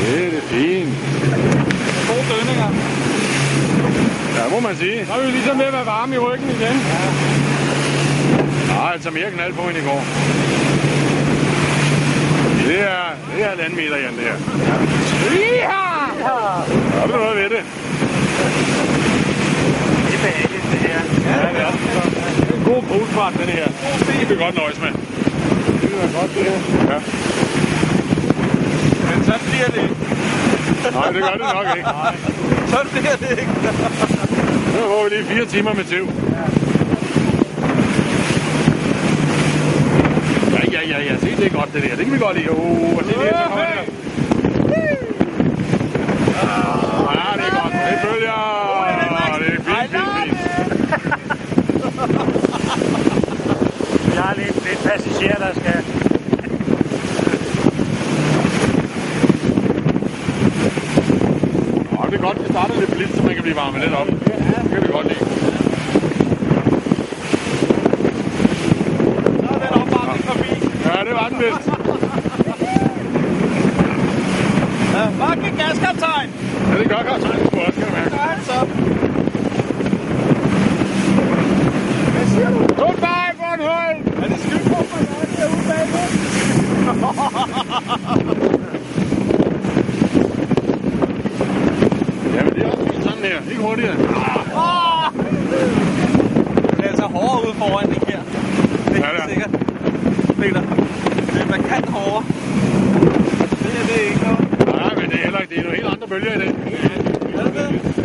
Det er fint. Gode dønninger. Ja, må man sige. Så er vi ligesom ved at være varme i ryggen igen. Ja, altså mere knald på end i går. Det er 1,5 meter, Jan, det her. Ja! Ja, det er noget ved det. Det er behageligt, det her. Ja, det er det. En god polfart, den her. Det kan vi godt nøjes med. Det er godt, det her. Ja. Men så bliver det ikke. Nej, det gør det nok ikke. Så bliver det ikke. Nu får vi lige 4 timer med tæv. Ja. Se, det er godt, det der. Det kan vi godt lide. Og se det, så kommer det. Ja, det er godt. Det følger. Det er fint. Jeg har lidt passagerer, der skal... Det er godt, vi starter lidt blidt, så man kan blive varmet lidt op. Det kan vi godt lide. Så er den opvarmning forbi. Ja, det var den vist. Bare giv gas, kaptajn. Ja, det gør kaptajnen sgu også, kan du mærke. Så er han så. Hvad siger du? Goodbye, Bornholm! Er det skydepumper, der er derude bagved? Jamen, det er også fint sådan her. Ikke hurtigere. Det er altså hårdere ude foran, det her. Det er Ja, det er. helt sikkert. Peter, det er markant hårdere. Det er ikke noget. Nej, men det er heller ikke. Det er nogle helt andre bølger i dag. Er det det?